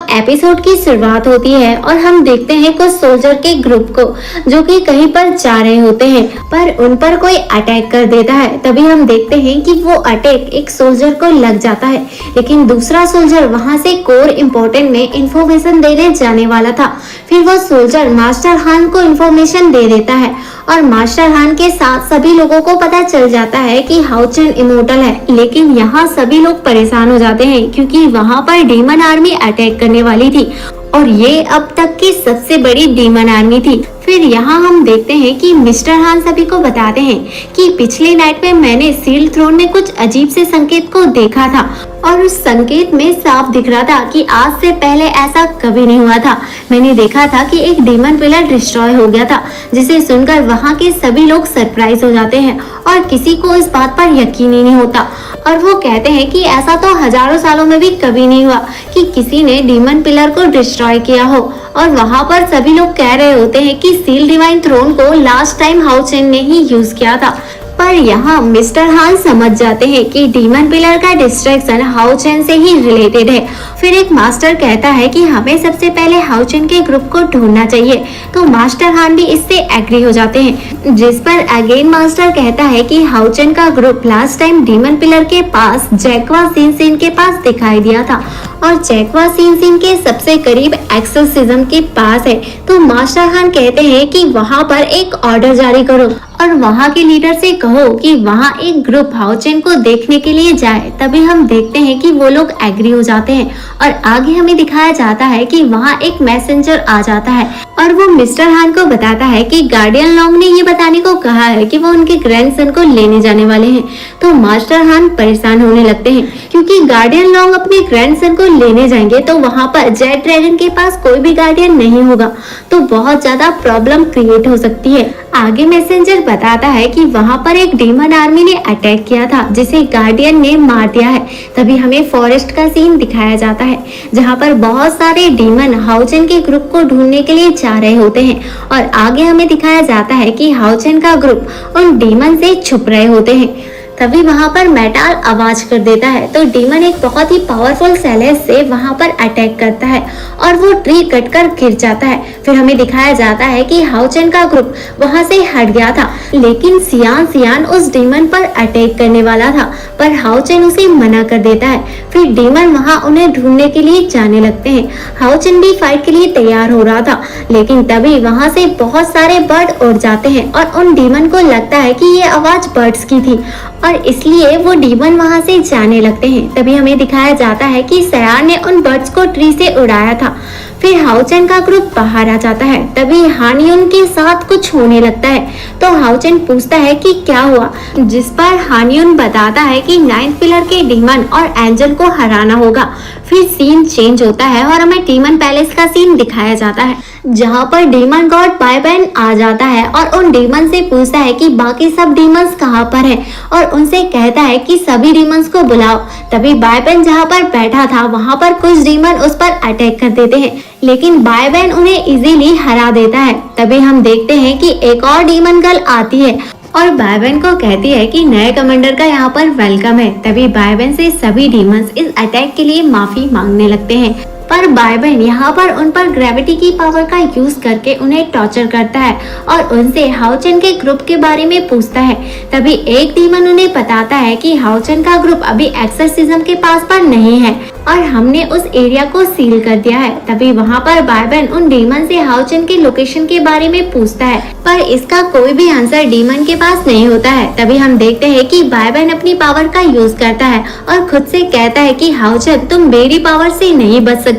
Episode की शुरुआत होती है और हम देखते हैं कुछ सोल्जर के ग्रुप को जो कि कहीं पर जा रहे होते हैं, पर उन पर कोई अटैक कर देता है। तभी हम देखते हैं कि वो अटैक एक सोल्जर को लग जाता है, लेकिन दूसरा सोल्जर वहां से कोर इम्पोर्टेंट में इंफॉर्मेशन देने जाने वाला था। फिर वो सोल्जर मास्टर हान को इंफॉर्मेशन दे देता है और मास्टर हान के साथ सभी लोगों को पता चल जाता है कि हाउ चेन इमोर्टल है। लेकिन यहाँ सभी लोग परेशान हो जाते हैं क्योंकि वहाँ पर डीमन आर्मी अटैक करने वाली थी और ये अब तक की सबसे बड़ी डीमन आर्मी थी। फिर यहाँ हम देखते हैं कि मिस्टर हान सभी को बताते हैं कि पिछली नाइट में मैंने सील थ्रोन में कुछ अजीब से संकेत को देखा था और उस संकेत में साफ दिख रहा था कि आज से पहले ऐसा कभी नहीं हुआ था। मैंने देखा था कि एक डीमन पिलर डिस्ट्रॉय हो गया था, जिसे सुनकर वहाँ के सभी लोग सरप्राइज हो जाते हैं और किसी को इस बात पर यकीन ही नहीं होता। और वो कहते हैं कि ऐसा तो हजारों सालों में भी कभी नहीं हुआ कि किसी ने डीमन पिलर को डिस्ट्रॉय किया हो। और वहाँ पर सभी लोग कह रहे होते हैं कि सील डिवाइन थ्रोन को लास्ट टाइम हाउ चेन ने ही यूज किया था। पर यहाँ मिस्टर हान समझ जाते हैं कि डीमन पिलर का डिस्ट्रैक्शन हाउ चेन से ही रिलेटेड है। फिर एक मास्टर कहता है कि हमें सबसे पहले हाउ चेन के ग्रुप को ढूंढना चाहिए, तो मास्टर हान भी इससे एग्री हो जाते हैं। जिस पर अगेन मास्टर कहता है कि हाउ चेन का group last time demon pillar के पास जैकवा सिन के पास दिखाई दिया था और जैकवा सिन के सबसे करीब एक्सोसिज्म के पास है। तो मास्टर हान कहते हैं कि वहाँ पर एक ऑर्डर जारी करो और वहाँ के लीडर से कहो कि वहाँ एक ग्रुप हाउ चेन को देखने के लिए जाए। तभी हम देखते हैं कि वो लोग एग्री हो जाते हैं और आगे हमें दिखाया जाता है कि वहाँ एक मैसेंजर आ जाता है और वो मिस्टर हान को बताता है कि गार्डियन लॉन्ग ने ये बताने को कहा है कि वो उनके ग्रैंडसन को लेने जाने वाले हैं। तो मास्टर हान परेशान होने लगते हैं क्योंकि गार्डियन लॉन्ग अपने ग्रैंडसन को लेने जाएंगे तो वहाँ पर जेट ड्रैगन के पास कोई भी गार्डियन नहीं होगा, तो बहुत ज्यादा प्रॉब्लम क्रिएट हो सकती है। आगे मैसेंजर बताता है कि वहाँ पर एक डीमन आर्मी ने अटैक किया था जिसे गार्डियन ने मार दिया है। तभी हमें फॉरेस्ट का सीन दिखाया जाता है जहाँ पर बहुत सारे डीमन हाउ चेन के ग्रुप को ढूंढने के लिए जा रहे होते हैं और आगे हमें दिखाया जाता है कि हाउ चेन का ग्रुप उन डीमन से छुप रहे होते हैं। तभी वहाँ पर मेटाल आवाज कर देता है तो डीमन एक बहुत ही पावरफुल सेलेस से वहाँ पर अटैक करता है और वो ट्री कटकर गिर जाता है। फिर हमें दिखाया जाता है कि हाउ चेन का ग्रुप वहाँ से हट गया था, लेकिन सियान उस डीमन पर अटैक करने वाला था पर हाउ चेन उसे मना कर देता है। फिर डीमन वहाँ उन्हें ढूंढने के लिए जाने लगते हैं। हाउ चेन भी फाइट के लिए तैयार हो रहा था, लेकिन तभी वहाँ से बहुत सारे बर्ड उड़ जाते हैं और उन डीमन को लगता है कि ये आवाज बर्ड्स की थी और इसलिए वो डीमन वहां से जाने लगते हैं। तभी हमें दिखाया जाता है कि सयार ने उन बर्ड्स को ट्री से उड़ाया था। फिर हाउ चेन का ग्रुप बाहर आ जाता है। तभी हानियुन के साथ कुछ होने लगता है तो हाउ चेन पूछता है कि क्या हुआ, जिस पर हानियुन बताता है कि 9th पिलर के डीमन और एंजल को हराना होगा। फिर सीन चेंज होता है और हमें डीमन पैलेस का सीन दिखाया जाता है जहाँ पर डीमन गॉड बायबैन आ जाता है और उन डीमन से पूछता है कि बाकी सब डीमंस कहाँ पर हैं और उनसे कहता है कि सभी डीमंस को बुलाओ। तभी बायबैन जहाँ पर बैठा था वहाँ पर कुछ डीमन उस पर अटैक कर देते हैं, लेकिन बायबैन उन्हें इजीली हरा देता है। तभी हम देखते हैं कि एक और डीमन गर्ल आती है और बायबैन को कहती है कि नए कमांडर का यहाँ पर वेलकम है। तभी बायबैन से सभी डीमंस इस अटैक के लिए माफी मांगने लगते हैं, पर बायबैन यहाँ पर उन पर ग्रेविटी की पावर का यूज करके उन्हें टॉर्चर करता है और उनसे हाउ चेन के ग्रुप के बारे में पूछता है। तभी एक डीमन उन्हें बताता है कि हाउ चेन का ग्रुप अभी एक्सोर्सिज्म के पास पर नहीं है और हमने उस एरिया को सील कर दिया है। तभी वहाँ पर बायबैन उन डीमन से हाउ चेन के लोकेशन के बारे में पूछता है, पर इसका कोई भी आंसर डीमन के पास नहीं होता है। तभी हम देखते हैं कि बायबैन अपनी पावर का यूज करता है और खुद से कहता है कि हाउ चेन तुम मेरी पावर से नहीं बच सकते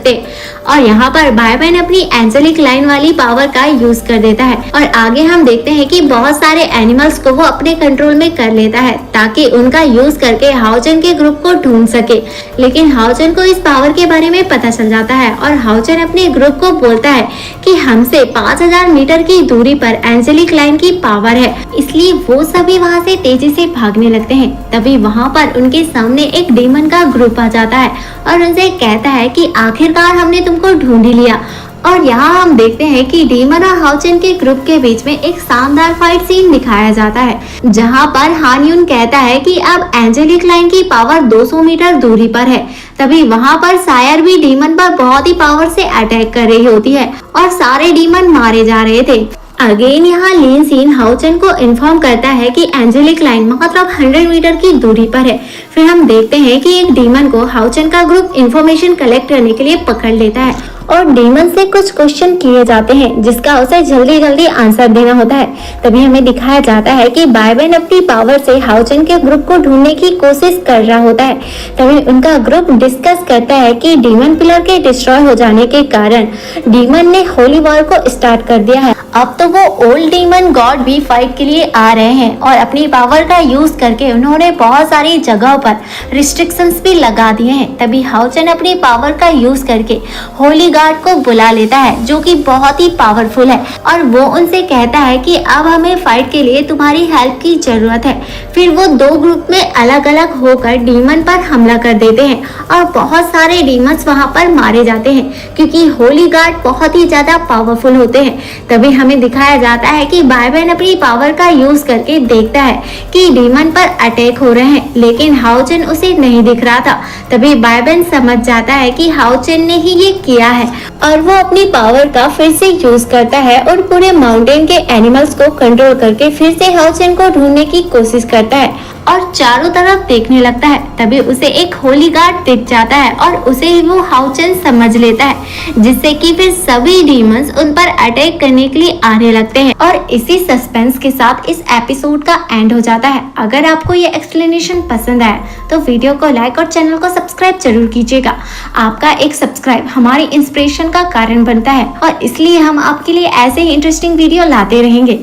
और यहाँ पर बायबैन अपनी एंजेलिक लाइन वाली पावर का यूज कर देता है और आगे हम देखते हैं कि बहुत सारे एनिमल्स को वो अपने कंट्रोल में कर लेता है ताकि उनका यूज करके हाउ चेन के ग्रुप को ढूंढ सके। लेकिन हाउ चेन को इस पावर के बारे में पता चल जाता है और हाउ चेन अपने ग्रुप को बोलता है कि हमसे 5000 मीटर की दूरी पर एंजेलिक लाइन की पावर है, इसलिए वो सभी वहाँ से तेजी से भागने लगते हैं। तभी वहाँ पर उनके सामने एक डीमन का ग्रुप आ जाता है और उनसे कहता है कि आखिरकार हमने तुमको ढूंढ ही लिया और यहाँ हम देखते हैं कि डीमन और हाउचेन के ग्रुप के बीच में एक शानदार फाइट सीन दिखाया जाता है, जहाँ पर हान यून कहता है कि अब एंजेलिक लाइन की पावर 200 मीटर दूरी पर है। तभी वहाँ पर सायर भी डीमन पर बहुत ही पावर से अटैक कर रही होती है और सारे डीमन मारे जा रहे थे। अगेन यहाँ लीन सीन हाउचेन को इन्फॉर्म करता है कि एंजेलिक लाइन मतलब 100 मीटर की दूरी पर है। फिर हम देखते हैं कि एक डीमन को हाउचेन का ग्रुप इंफॉर्मेशन कलेक्ट करने के लिए पकड़ लेता है और डीमन से कुछ क्वेश्चन किए जाते हैं जिसका उसे जल्दी जल्दी आंसर देना होता है। तभी हमें दिखाया जाता है कि बायबेन अपनी पावर से हाउचेन के ग्रुप को ढूंढने की कोशिश कर रहा होता है। तभी उनका ग्रुप डिस्कस करता है कि डीमन पिलर के डिस्ट्रॉय हो जाने के कारण डीमन ने होली वॉर को स्टार्ट कर दिया है। अब तो वो ओल्ड डीमन गॉड भी फाइट के लिए आ रहे हैं और अपनी पावर का यूज करके उन्होंने बहुत सारी जगहों पर रिस्ट्रिक्शंस भी लगा दिए हैं। तभी हाउचेन अपनी पावर का यूज करके होली गार्ड को बुला लेता है जो कि बहुत ही पावरफुल है और वो उनसे कहता है कि अब हमें फाइट के लिए तुम्हारी हेल्प की जरूरत है। फिर वो दो ग्रुप में अलग अलग होकर डीमन पर हमला कर देते हैं और बहुत सारे डीमंस वहां पर मारे जाते हैं क्योंकि होली गार्ड बहुत ही ज्यादा पावरफुल होते हैं। तभी हमें दिखाया जाता है कि बायबेन अपनी पावर का यूज करके देखता है कि डीमन पर अटैक हो रहे हैं, लेकिन हाउचेन उसे नहीं दिख रहा था। तभी बायबेन समझ जाता है कि हाउचेन ने ही ये किया है और वो अपनी पावर का फिर से यूज करता है और पूरे माउंटेन के एनिमल्स को कंट्रोल करके फिर से हाउचेन को ढूंढने की कोशिश करता है और चारों तरफ देखने लगता है। तभी उसे एक होली गार्ड दिख जाता है और उसे वो हाउचेन समझ लेता है, जिससे कि फिर सभी डीमंस उन पर अटैक करने के लिए आने लगते हैं और इसी सस्पेंस के साथ इस एपिसोड का एंड हो जाता है। अगर आपको ये एक्सप्लेनेशन पसंद आया तो वीडियो को लाइक और चैनल को सब्सक्राइब जरूर कीजिएगा। आपका एक सब्सक्राइब हमारी इंस्पिरेशन का कारण बनता है और इसलिए हम आपके लिए ऐसे ही इंटरेस्टिंग वीडियो लाते रहेंगे।